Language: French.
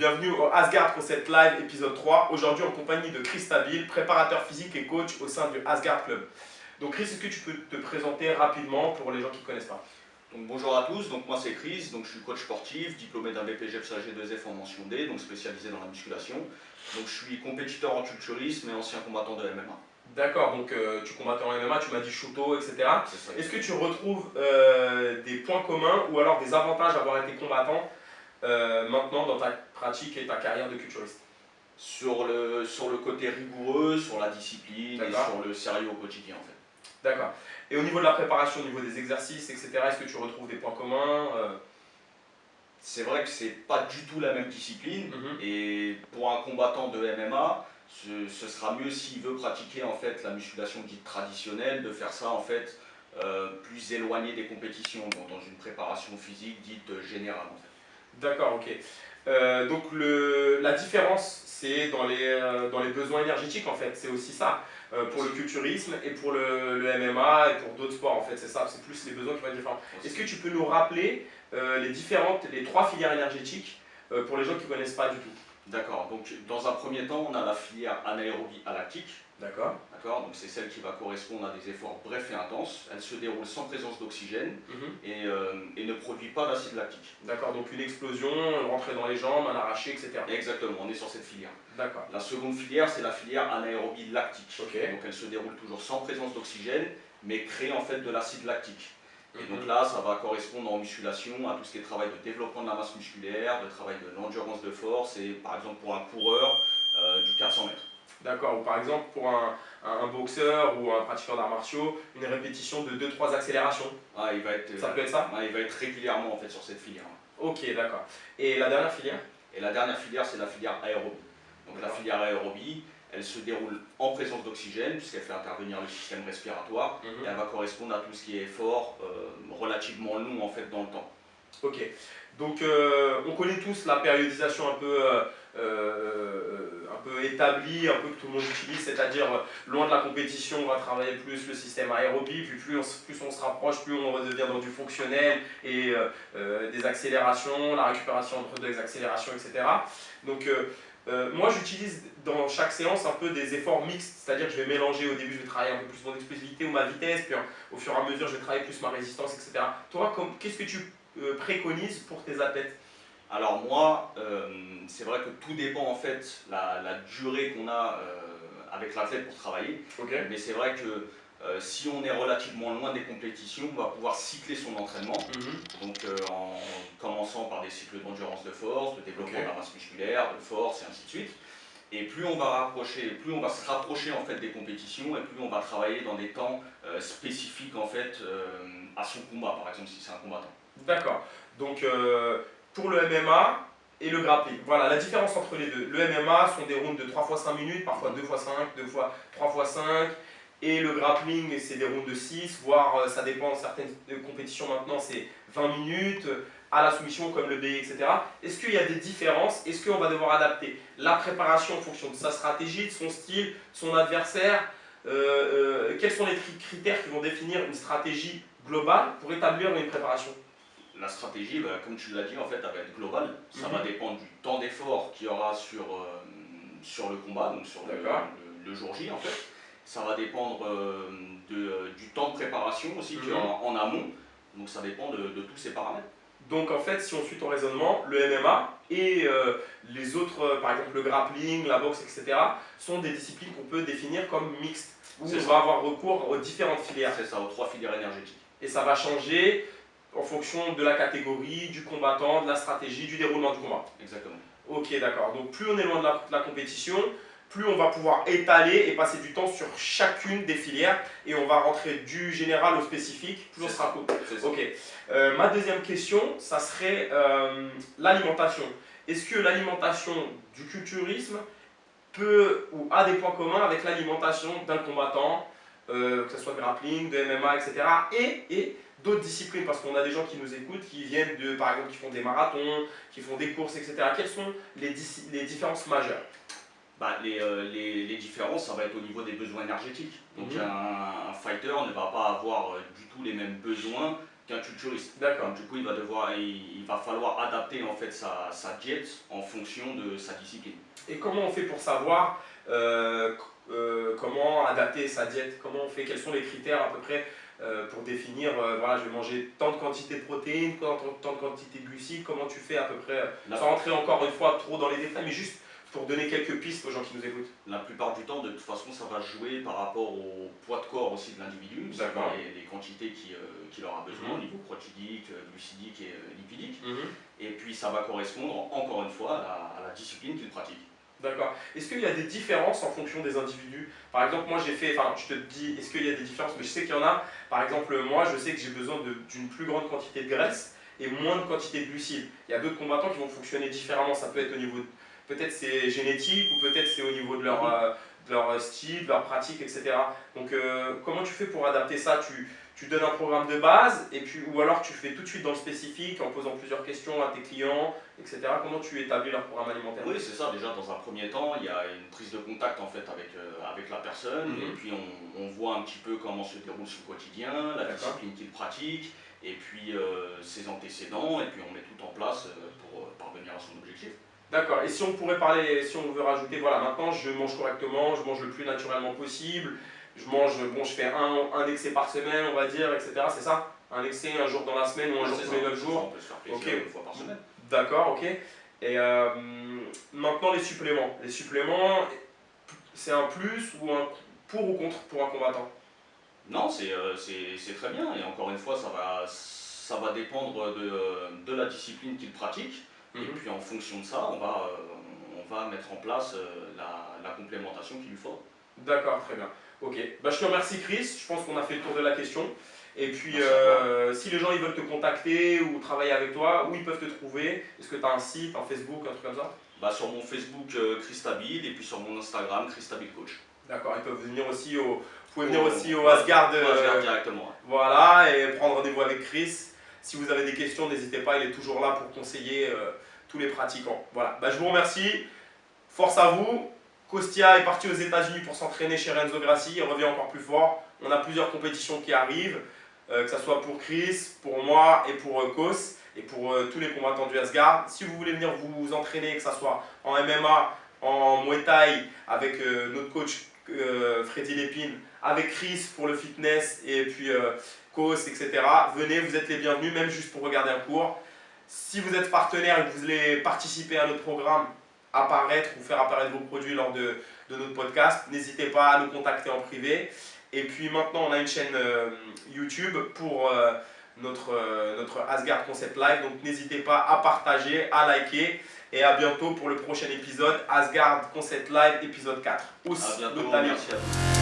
bienvenue au Asgard Concept Live épisode 3. Aujourd'hui en compagnie de Chris Stabil, préparateur physique et coach au sein du Asgard Club. Donc Chris, est-ce que tu peux te présenter rapidement pour les gens qui ne connaissent pas? Donc, bonjour à tous, donc moi c'est Chris, donc je suis coach sportif, diplômé d'un BPGEPS AG2F en mention D, donc spécialisé dans la musculation. Donc je suis compétiteur en culturisme et ancien combattant de MMA. D'accord, donc tu combattais en MMA, tu m'as dit Shuto, etc. Est-ce que tu retrouves des points communs ou alors des avantages d'avoir été combattant maintenant dans ta pratique et ta carrière de culturiste? Sur le côté rigoureux, sur la discipline et sur le sérieux au quotidien en fait. D'accord. Et au niveau de la préparation, au niveau des exercices, etc., est-ce que tu retrouves des points communs? C'est vrai que c'est pas du tout la même discipline et pour un combattant de MMA, ce sera mieux s'il veut pratiquer en fait la musculation dite traditionnelle, de faire ça en fait plus éloigné des compétitions, donc dans une préparation physique dite générale en fait. D'accord, ok. Donc la différence, c'est dans les besoins énergétiques en fait, c'est aussi ça. Pour le culturisme et pour le MMA et pour d'autres sports en fait, c'est ça, c'est plus les besoins qui vont être différents. Est-ce que tu peux nous rappeler les trois filières énergétiques pour les gens qui ne connaissent pas du tout? D'accord, donc dans un premier temps, on a la filière anaérobie alactique. D'accord. Donc c'est celle qui va correspondre à des efforts brefs et intenses. Elle se déroule sans présence d'oxygène et ne produit pas d'acide lactique. D'accord, donc une explosion, rentrer dans les jambes, un arraché, etc. Exactement, on est sur cette filière. D'accord. La seconde filière, c'est la filière anaérobie lactique. Okay. Donc elle se déroule toujours sans présence d'oxygène, mais crée en fait de l'acide lactique. Et donc là, ça va correspondre en musculation à tout ce qui est travail de développement de la masse musculaire, de travail de l'endurance de force et par exemple pour un coureur du 400 mètres. D'accord, ou par exemple pour un boxeur ou un pratiquant d'arts martiaux, une répétition de 2-3 accélérations. Ça peut être ça? Il va être régulièrement en fait sur cette filière. Ok, d'accord. Et la dernière filière? Et la dernière filière, c'est la filière aérobie. Donc la filière aérobie, elle se déroule en présence d'oxygène puisqu'elle fait intervenir le système respiratoire et elle va correspondre à tout ce qui est effort relativement long en fait dans le temps. Ok, donc on connaît tous la périodisation un peu établie, un peu que tout le monde utilise, c'est-à-dire loin de la compétition, on va travailler plus le système aérobie, puis plus on se rapproche, plus on va devenir dans du fonctionnel et des accélérations, la récupération entre deux accélérations, etc. Donc moi j'utilise dans chaque séance un peu des efforts mixtes, c'est-à-dire que je vais mélanger, au début je vais travailler un peu plus mon explosivité ou ma vitesse, puis au fur et à mesure je vais travailler plus ma résistance, etc. Toi, qu'est-ce que tu préconises pour tes athlètes? Alors moi, c'est vrai que tout dépend en fait la durée qu'on a avec l'athlète pour travailler. Okay. Mais c'est vrai que si on est relativement loin des compétitions, on va pouvoir cycler son entraînement. Donc en commençant par des cycles d'endurance de force, de développement de la masse musculaire, de force et ainsi de suite. Et plus on va se rapprocher en fait des compétitions et plus on va travailler dans des temps spécifiques en fait à son combat, par exemple si c'est un combattant. D'accord. Donc pour le MMA et le grappling, voilà la différence entre les deux. Le MMA sont des rounds de 3 x 5 minutes, parfois 2 x 5, 3 x 5. Et le grappling, c'est des rounds de 6, voire ça dépend, certaines compétitions maintenant c'est 20 minutes, à la soumission comme le BI, etc. Est-ce qu'il y a des différences? Est-ce qu'on va devoir adapter la préparation en fonction de sa stratégie, de son style, de son adversaire? Quels sont les critères qui vont définir une stratégie globale pour établir une préparation? La stratégie, comme tu l'as dit, en fait, elle va être globale. Ça va dépendre du temps d'effort qu'il y aura sur le combat, donc sur le jour J en fait. Ça va dépendre du temps de préparation aussi qu'il y aura en amont. Donc ça dépend de tous ces paramètres. Donc en fait, si on suit ton raisonnement, le MMA et les autres, par exemple le grappling, la boxe, etc., sont des disciplines qu'on peut définir comme mixtes, où on va avoir recours aux différentes filières. C'est ça, aux 3 filières énergétiques. Et ça va changer en fonction de la catégorie, du combattant, de la stratégie, du déroulement du combat. Exactement. Ok, d'accord. Donc plus on est loin de la compétition, plus on va pouvoir étaler et passer du temps sur chacune des filières et on va rentrer du général au spécifique, plus on sera cool. Ok. Ma deuxième question, ça serait l'alimentation. Est-ce que l'alimentation du culturisme peut ou a des points communs avec l'alimentation d'un combattant, que ce soit grappling, de MMA, etc. et d'autres disciplines, parce qu'on a des gens qui nous écoutent, qui viennent de, par exemple, qui font des marathons, qui font des courses, etc. Quelles sont les différences majeures? Les différences, ça va être au niveau des besoins énergétiques. Donc un fighter ne va pas avoir du tout les mêmes besoins qu'un culturiste. D'accord. Donc du coup, il va falloir adapter en fait sa diète en fonction de sa discipline. Et comment on fait pour savoir comment adapter sa diète? Comment on fait? Quels sont les critères à peu près pour définir, voilà, je vais manger tant de quantité de protéines, tant de quantité de glucides? Comment tu fais à peu près, sans rentrer encore une fois trop dans les détails, mais juste pour donner quelques pistes aux gens qui nous écoutent? La plupart du temps, de toute façon, ça va jouer par rapport au poids de corps aussi de l'individu, les quantités qu'il aura besoin au niveau protidique, glucidique et lipidique. Et puis ça va correspondre encore une fois à la discipline qu'il pratique. D'accord. Est-ce qu'il y a des différences en fonction des individus? Par exemple, moi j'ai fait, enfin je te dis, est-ce qu'il y a des différences? Mais je sais qu'il y en a. Par exemple, moi je sais que j'ai besoin d'une plus grande quantité de graisse et moins de quantité de glucides. Il y a d'autres combattants qui vont fonctionner différemment. Ça peut être au niveau, peut-être c'est génétique ou peut-être c'est au niveau de leur style, de leur pratique, etc. Donc comment tu fais pour adapter ça? Tu donnes un programme de base et puis, ou alors tu fais tout de suite dans le spécifique en posant plusieurs questions à tes clients, etc. Comment tu établis leur programme alimentaire? Oui, c'est ça. Déjà, dans un premier temps, il y a une prise de contact en fait avec la personne et puis on voit un petit peu comment se déroule son quotidien, la discipline qu'il pratique et puis ses antécédents et puis on met tout en place pour parvenir à son objectif. D'accord. Et si on pourrait parler, si on veut rajouter, voilà, maintenant je mange correctement, je mange le plus naturellement possible, je mange, bon, je fais un excès par semaine, on va dire, etc. C'est ça? Un excès un jour dans la semaine ou un jour tous les 9 jours? On peut se faire plaisir une fois par semaine. D'accord, ok. Et maintenant les suppléments. Les suppléments, c'est un plus ou un pour ou contre pour un combattant? Non, c'est très bien. Et encore une fois, ça va dépendre de la discipline qu'il pratique. Et puis en fonction de ça, on va mettre en place la complémentation qu'il lui faut. D'accord, très bien. Ok, bah, je te remercie Chris, je pense qu'on a fait le tour de la question. Et puis si les gens ils veulent te contacter ou travailler avec toi, où ils peuvent te trouver? Est-ce que tu as un site, un Facebook, un truc comme ça? Bah, sur mon Facebook Christabile et puis sur mon Instagram Christabile Coach. D'accord, ils peuvent venir aussi vous pouvez venir aussi au Asgard directement. Ouais. Voilà, et prendre rendez-vous avec Chris. Si vous avez des questions, n'hésitez pas, il est toujours là pour conseiller tous les pratiquants. Voilà, bah, je vous remercie, force à vous. Kostya est parti aux États-Unis pour s'entraîner chez Renzo Grassi, il revient encore plus fort. On a plusieurs compétitions qui arrivent, que ce soit pour Chris, pour moi et pour Kos, et pour tous les combattants du Asgard. Si vous voulez venir vous entraîner, que ce soit en MMA, en Muay Thai, avec notre coach Freddy Lépine, avec Chris pour le fitness, et puis Kos, etc. Venez, vous êtes les bienvenus, même juste pour regarder un cours. Si vous êtes partenaire et que vous voulez participer à notre programme, apparaître ou faire apparaître vos produits lors de notre podcast, n'hésitez pas à nous contacter en privé. Et puis maintenant, on a une chaîne YouTube pour notre Asgard Concept Live. Donc n'hésitez pas à partager, à liker. Et à bientôt pour le prochain épisode, Asgard Concept Live épisode 4. À bientôt, merci à vous.